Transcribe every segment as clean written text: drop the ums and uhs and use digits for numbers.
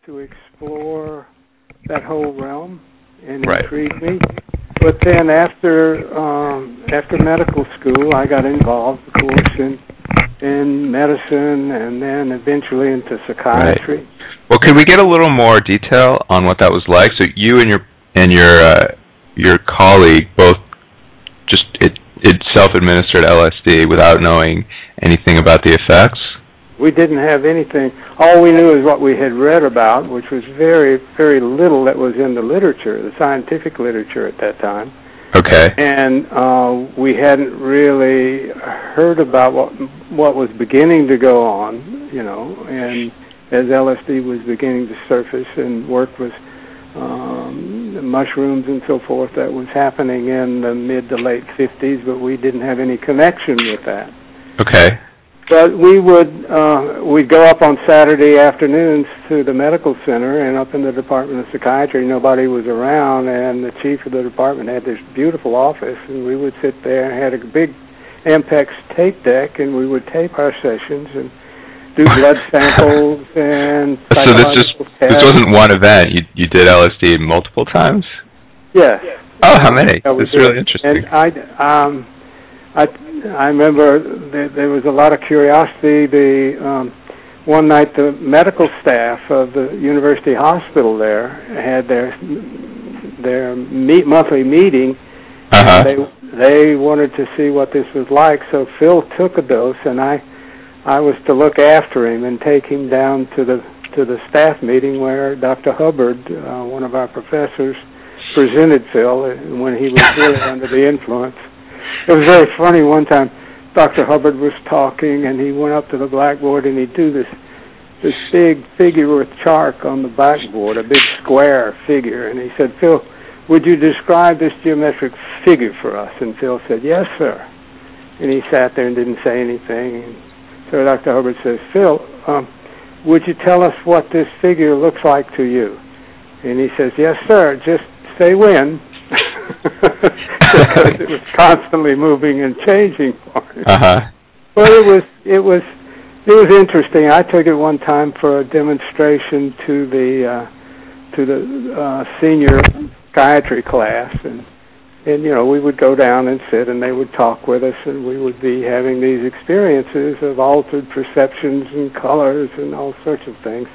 to explore that whole realm and Right. intrigued me. But then after medical school, I got involved, of course, in medicine, and then eventually into psychiatry. Right. Well, could we get a little more detail on what that was like? So you and your colleague both just it self-administered LSD without knowing anything about the effects? We didn't have anything. All we knew is what we had read about, which was very, very little that was in the literature, the scientific literature at that time. Okay. And we hadn't really heard about what was beginning to go on, you know, and as LSD was beginning to surface and work with mushrooms and so forth, that was happening in the mid to late 50s, but we didn't have any connection with that. Okay. But we'd go up on Saturday afternoons to the medical center, and up in the Department of Psychiatry, nobody was around, and the chief of the department had this beautiful office, and we would sit there and had a big Ampex tape deck, and we would tape our sessions and do blood samples and so this wasn't one event. You did LSD multiple times? Yes. Oh, how many? That's really interesting. And I remember there was a lot of curiosity. One night, the medical staff of the university hospital there had their monthly meeting. Uh-huh. And they wanted to see what this was like. So Phil took a dose, and I was to look after him and take him down to the staff meeting where Dr. Hubbard, one of our professors, presented Phil when he was really under the influence. It was very funny. One time, Dr. Hubbard was talking, and he went up to the blackboard, and he'd do this big figure with chalk on the blackboard, a big square figure, and he said, "Phil, would you describe this geometric figure for us?" And Phil said, "Yes, sir." And he sat there and didn't say anything. And so Dr. Hubbard says, "Phil, would you tell us what this figure looks like to you?" And he says, "Yes, sir, just say when." Because it was constantly moving and changing for him. Uh-huh. But it was interesting. I took it one time for a demonstration to the senior psychiatry class, and you know, we would go down and sit, and they would talk with us, and we would be having these experiences of altered perceptions and colors and all sorts of things.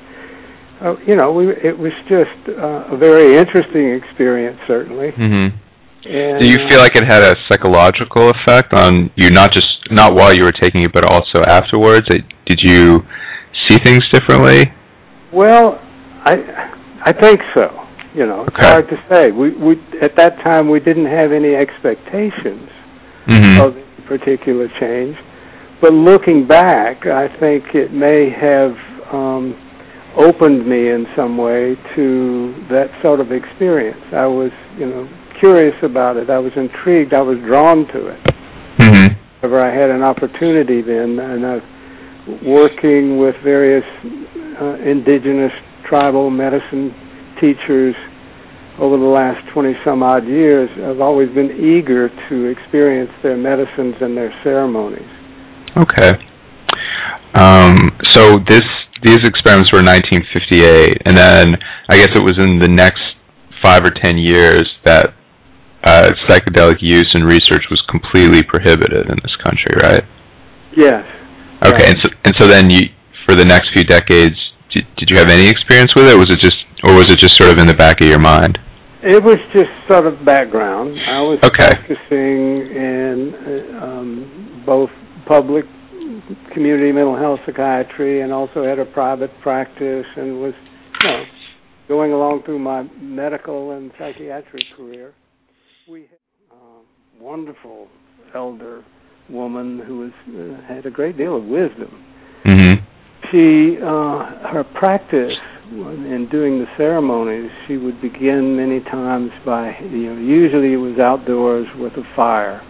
You know, it was just a very interesting experience, certainly. Mm-hmm. And, do you feel like it had a psychological effect on you, not while you were taking it, but also afterwards? Did you see things differently? Well, I think so. You know, it's hard to say. We at that time we didn't have any expectations of any particular change, but looking back, I think it may have opened me in some way to that sort of experience. I was, you know, curious about it. I was intrigued. I was drawn to it. Mm-hmm. However, I had an opportunity then, and working with various indigenous tribal medicine teachers over the last 20-some-odd years. I've always been eager to experience their medicines and their ceremonies. Okay. So these experiments were in 1958, and then I guess it was in the next 5 or 10 years that psychedelic use and research was completely prohibited in this country, right? Yes. Okay, yes. And so then for the next few decades, did you have any experience with it, or was it just sort of in the back of your mind? It was just sort of background. I was practicing in both public community mental health psychiatry and also had a private practice, and was, you know, going along through my medical and psychiatric career. We had a wonderful elder woman who had a great deal of wisdom. Mm-hmm. Her practice in doing the ceremonies, she would begin many times by, you know, usually it was outdoors with a fire,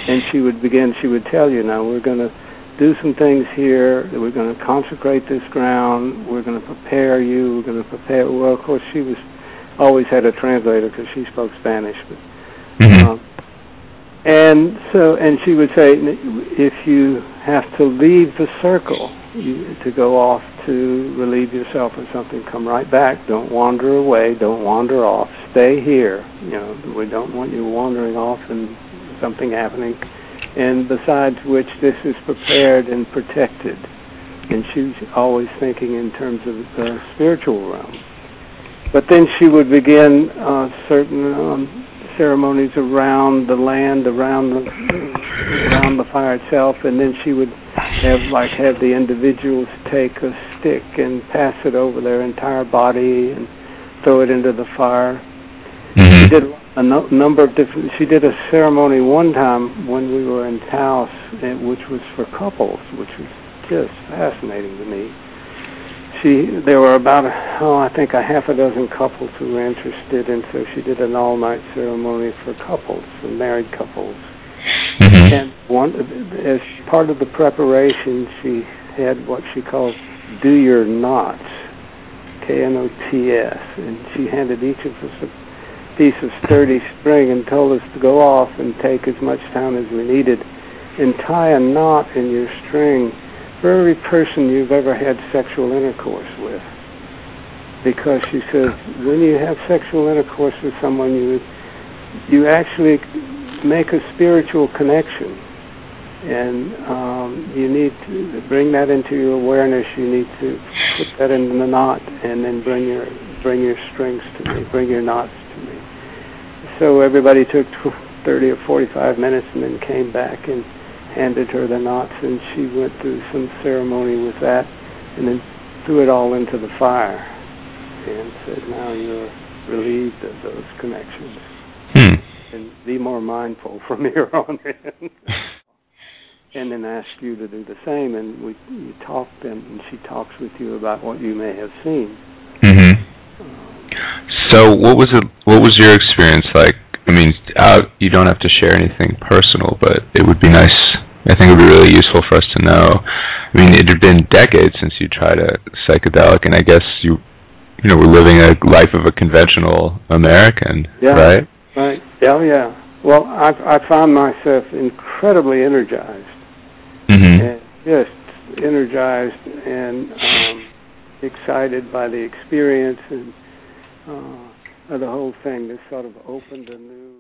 and she would tell you, now we're going to do some things here, we're going to consecrate this ground, we're going to prepare you, we're going to prepare, well, of course, she always had a translator because she spoke Spanish, but, and she would say, if you have to leave the circle to go off to relieve yourself of something, come right back. Don't wander away. Don't wander off. Stay here. We don't want you wandering off and something happening. And besides which, this is prepared and protected. And she's always thinking in terms of the spiritual realm. But then she would begin certain ceremonies around the land, around the fire itself, and then she would have the individuals take a stick and pass it over their entire body and throw it into the fire. Mm-hmm. She did a number of different. She did a ceremony one time when we were in Taos, which was for couples, which was just fascinating to me. There were about, I think a half a dozen couples who were interested, and so she did an all-night ceremony for couples, for married couples. Mm-hmm. And as part of the preparation, she had what she calls "Do Your Knots," K-N-O-T-S, and she handed each of us a piece of sturdy string and told us to go off and take as much time as we needed and tie a knot in your string for every person you've ever had sexual intercourse with. Because she says, when you have sexual intercourse with someone, you actually make a spiritual connection. And you need to bring that into your awareness. You need to put that in the knot and then bring your strings to me, bring your knots to me. So everybody took 30 or 45 minutes and then came back and handed her the knots, and she went through some ceremony with that and then threw it all into the fire and said, now you're relieved of those connections. And be more mindful from here on in. And then asked you to do the same, and you talked, and she talks with you about what you may have seen. Mm-hmm. So what was your experience like? I mean, you don't have to share anything personal, but it would be nice. I think it would be really useful for us to know. I mean, it had been decades since you tried a psychedelic, and I guess you were living a life of a conventional American, right? Right. Yeah. Well, I found myself incredibly energized, and just energized and excited by the experience and the whole thing. This sort of opened a new